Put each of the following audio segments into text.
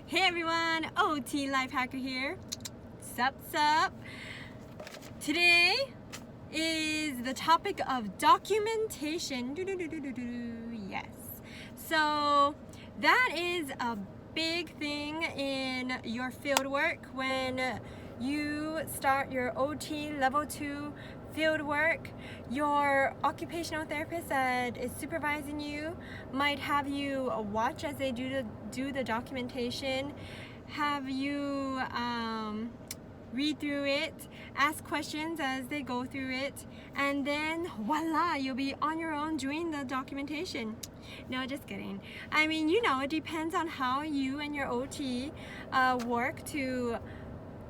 Hey everyone, OT Life Hacker here. Sup. Today is the topic of documentation. Yes. So that is a big thing in your field work when you start your OT level 2 field work. Your occupational therapist that is supervising you might have you watch as they do the documentation, have you read through it, ask questions as they go through it, and then voila, you'll be on your own doing the documentation. No, just kidding. I mean, it depends on how you and your OT work to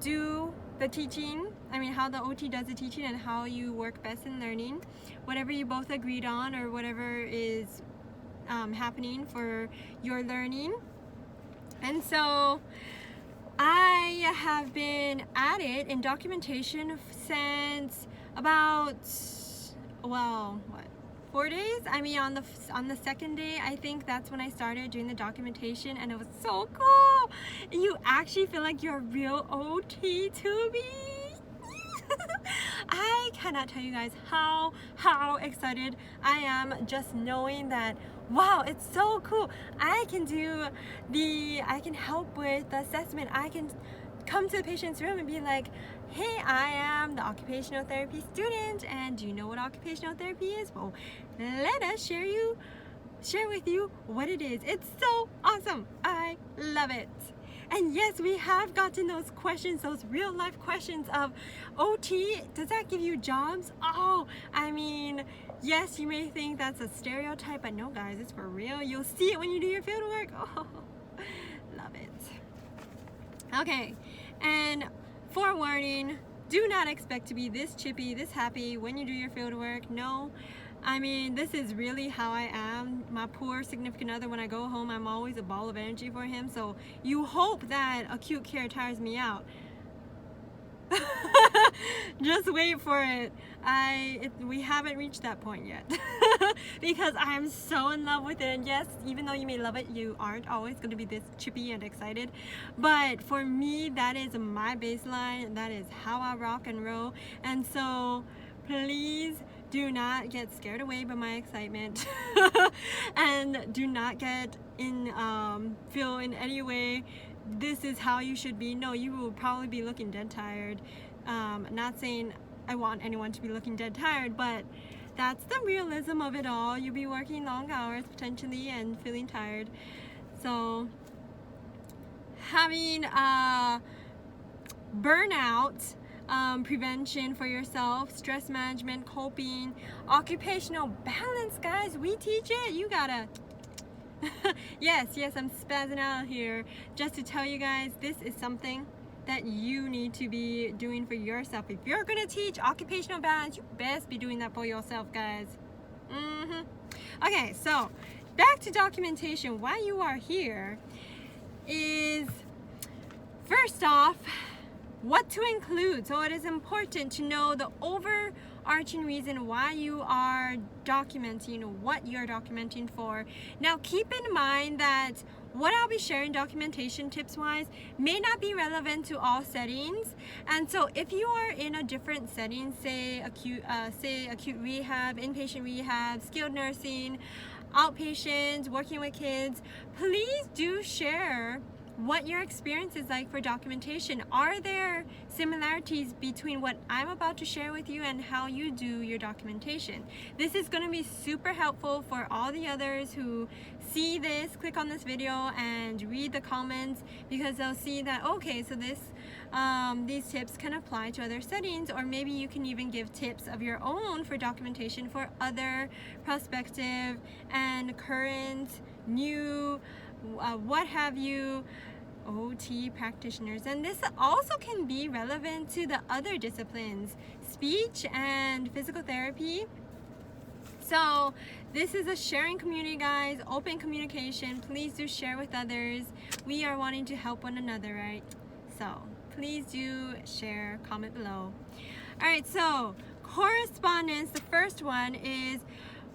do the teaching. I mean, how the OT does the teaching and how you work best in learning. Whatever you both agreed on or whatever is happening for your learning. And so I have been at it in documentation since about, 4 days? I mean, on the second day, I think that's when I started doing the documentation, and it was so cool. You actually feel like you're a real OT to me. I cannot tell you guys how excited I am just knowing that, wow, it's so cool. I can help with the assessment. I can come to the patient's room and be like, hey, I am the occupational therapy student, and do you know what occupational therapy is? Well, let us share with you what it is. It's so awesome. I love it. And yes, we have gotten those questions, those real life questions of, OT, does that give you jobs? Oh, I mean, yes, you may think that's a stereotype, but no guys, it's for real. You'll see it when you do your field work. Oh, love it. Okay, and forewarning, do not expect to be this chippy, this happy when you do your field work. No, I mean, this is really how I am. My poor significant other, when I go home, I'm always a ball of energy for him. So you hope that acute care tires me out. Just wait for it. We haven't reached that point yet. Because I'm so in love with it. And yes, even though you may love it, you aren't always going to be this chippy and excited. But for me, that is my baseline. That is how I rock and roll. And so please do not get scared away by my excitement. And do not feel in any way this is how you should be. No, you will probably be looking dead tired. Not saying I want anyone to be looking dead tired, but that's the realism of it all. You'll be working long hours potentially and feeling tired. So having burnout prevention for yourself, stress management, coping, occupational balance, guys, we teach it. You gotta yes, I'm spazzing out here just to tell you guys this is something that you need to be doing for yourself. If you're gonna teach occupational balance, you best be doing that for yourself, guys. Okay, so back to documentation. Why you are here is, first off, what to include. So it is important to know the overarching reason why you are documenting, what you're documenting for. Now keep in mind that what I'll be sharing documentation tips wise may not be relevant to all settings. And so if you are in a different setting, say acute rehab, inpatient rehab, skilled nursing, outpatients, working with kids, please do share what your experience is like for documentation. Are there similarities between what I'm about to share with you and how you do your documentation? This is going to be super helpful for all the others who see this, click on this video and read the comments, because they'll see that, okay, so these tips can apply to other settings, or maybe you can even give tips of your own for documentation for other prospective and current, new, what have you, OT practitioners. And this also can be relevant to the other disciplines, speech and physical therapy. So this is a sharing community, guys, open communication. Please do share with others. We are wanting to help one another, right? So please do share, comment below. All right, so correspondence, the first one is,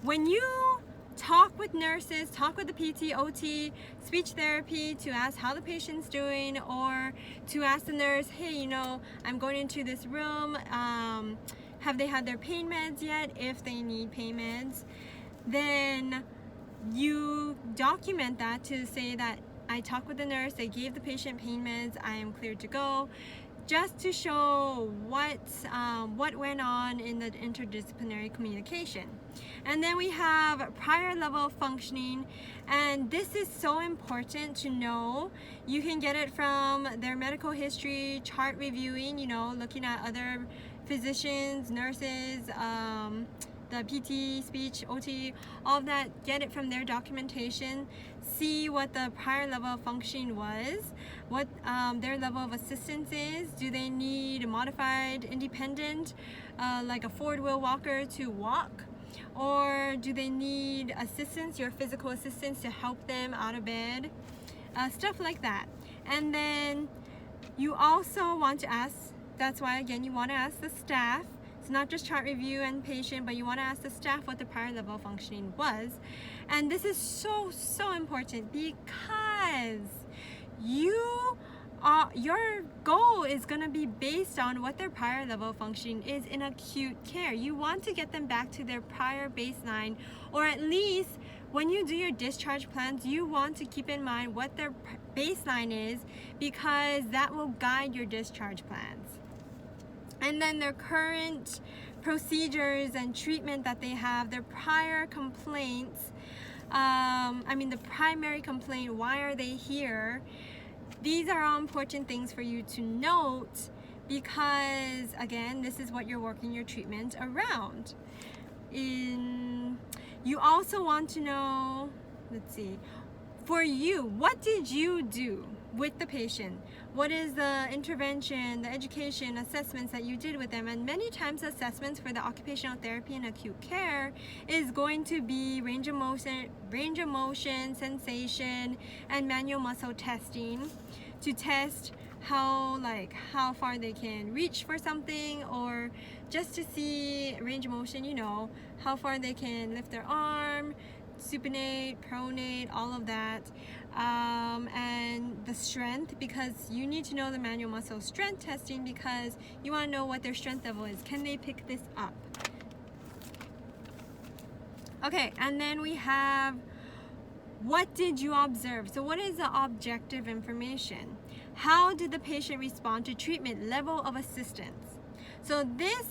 when you talk with nurses, talk with the PT, OT, speech therapy to ask how the patient's doing, or to ask the nurse, hey, you know, I'm going into this room, have they had their pain meds yet, if they need pain meds. Then you document that to say that I talked with the nurse, they gave the patient pain meds, I am cleared to go, just to show what went on in the interdisciplinary communication. And then we have prior level functioning, and this is so important to know. You can get it from their medical history, chart reviewing, you know, looking at other physicians, nurses, the PT, speech, OT, all of that, get it from their documentation, see what the prior level of functioning was, what their level of assistance is. Do they need a modified independent, like a forward wheel walker to walk? Or do they need assistance, your physical assistance to help them out of bed? Stuff like that. And then you also want to ask, that's why again you want to ask the staff. It's not just chart review and patient, but you want to ask the staff what the prior level of functioning was. And this is so important because your goal is going to be based on what their prior level of functioning is in acute care. You want to get them back to their prior baseline, or at least when you do your discharge plans, you want to keep in mind what their baseline is, because that will guide your discharge plans. And then their current procedures and treatment that they have, their prior complaints, the primary complaint, why are they here? These are all important things for you to note, because again, this is what you're working your treatment around. You also want to know, let's see, for you, what did you do with the patient? What is the intervention, the education, assessments that you did with them? And many times assessments for the occupational therapy and acute care is going to be range of motion, sensation, and manual muscle testing to test how far they can reach for something, or just to see range of motion, you know, how far they can lift their arm, supinate, pronate, all of that. And the strength, because you need to know the manual muscle strength testing, because you want to know what their strength level is. Can they pick this up? Okay, and then we have, what did you observe? So what is the objective information? How did the patient respond to treatment? Level of assistance. So this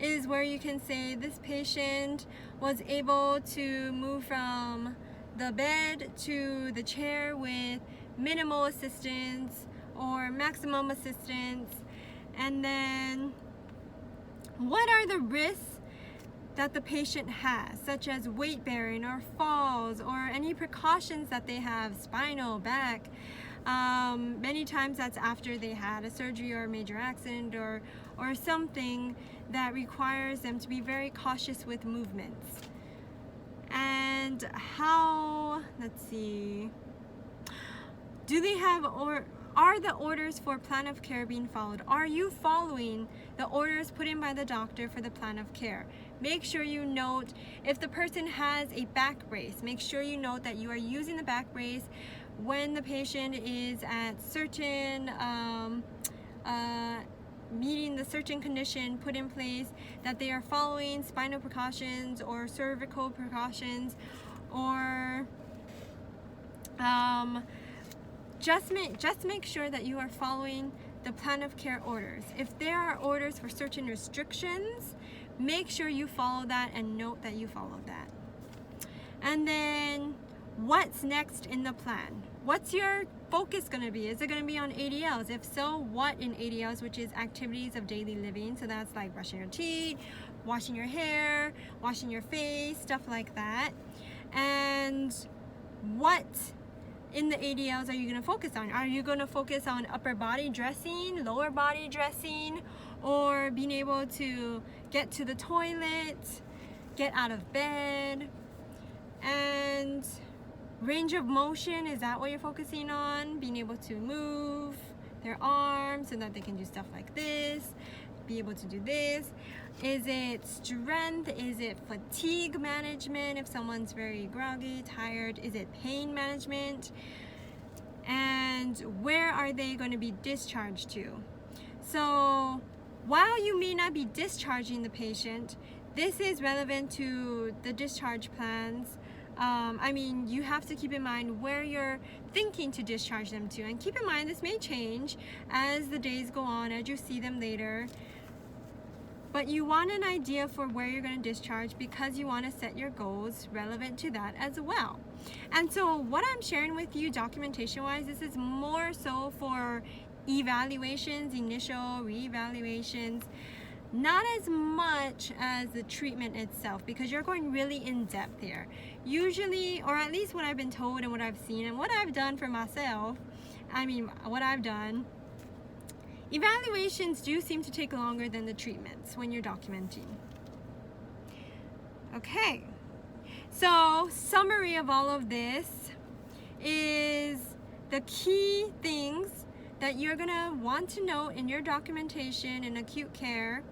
is where you can say this patient was able to move from the bed to the chair with minimal assistance or maximum assistance. And then what are the risks that the patient has, such as weight bearing or falls, or any precautions that they have, spinal, back. Many times that's after they had a surgery or a major accident or something that requires them to be very cautious with movements. And how, let's see, do they have, or are the orders for plan of care being followed? Are you following the orders put in by the doctor for the plan of care? Make sure you note if the person has a back brace. Make sure you note that you are using the back brace when the patient is at certain meeting the certain condition put in place, that they are following spinal precautions or cervical precautions, or just make sure that you are following the plan of care orders. If there are orders for certain restrictions, make sure you follow that and note that you follow that. And then what's next in the plan? What's your focus going to be? Is it going to be on ADLs? If so, what in ADLs, which is activities of daily living? So that's like brushing your teeth, washing your hair, washing your face, stuff like that. And what in the ADLs are you going to focus on? Are you going to focus on upper body dressing, lower body dressing, or being able to get to the toilet, get out of bed? And range of motion, is that what you're focusing on? Being able to move their arms so that they can do stuff like this. be able to do this? Is it strength? Is it fatigue management if someone's very groggy, tired? Is it pain management? And where are they going to be discharged to? So while you may not be discharging the patient, this is relevant to the discharge plans. I mean, you have to keep in mind where you're thinking to discharge them to. And keep in mind, this may change as the days go on, as you see them later. But you want an idea for where you're going to discharge because you want to set your goals relevant to that as well. And so what I'm sharing with you documentation-wise, this is more so for evaluations, initial reevaluations, not as much as the treatment itself, because you're going really in depth here. Usually, or at least what I've been told and what I've seen and what I've done for myself, what I've done, evaluations do seem to take longer than the treatments when you're documenting. Okay, so summary of all of this is the key things that you're gonna want to know in your documentation in acute care.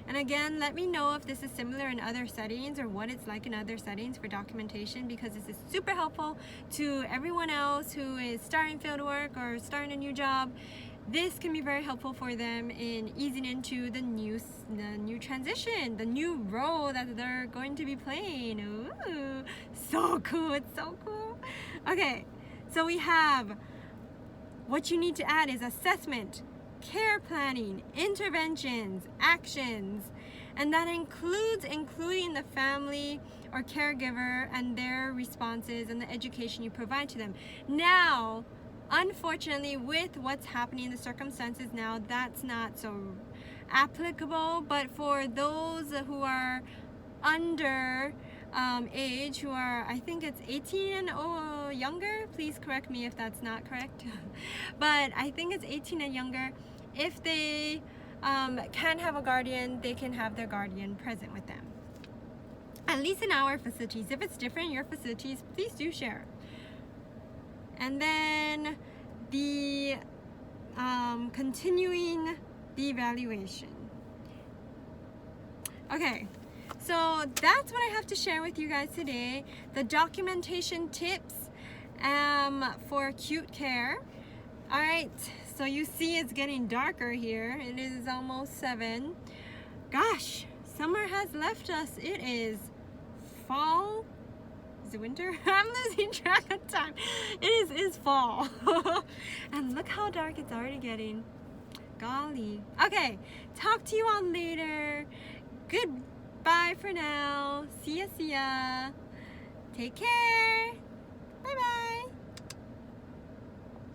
And again, let me know if this is similar in other settings or what it's like in other settings for documentation, because this is super helpful to everyone else who is starting field work or starting a new job. This can be very helpful for them in easing into the new transition, the new role that they're going to be playing. Ooh, so cool, it's so cool. Okay, so we have what you need to add is assessment, care planning, interventions, actions, and that includes including the family or caregiver and their responses and the education you provide to them. Now, unfortunately, with what's happening in the circumstances now, that's not so applicable, but for those who are under age, who are, I think it's 18 and younger, please correct me if that's not correct, but I think it's 18 and younger. If they can have a guardian, they can have their guardian present with them. At least in our facilities. If it's different in your facilities, please do share. And then the continuing the evaluation. Okay, so that's what I have to share with you guys today. The documentation tips for acute care. All right, so you see it's getting darker here. It is almost 7. Gosh, summer has left us. It is fall. Is it winter? I'm losing track of time. It is fall. And look how dark it's already getting. Golly. Okay, talk to you all later. Goodbye for now. See ya, see ya. Take care. Bye-bye.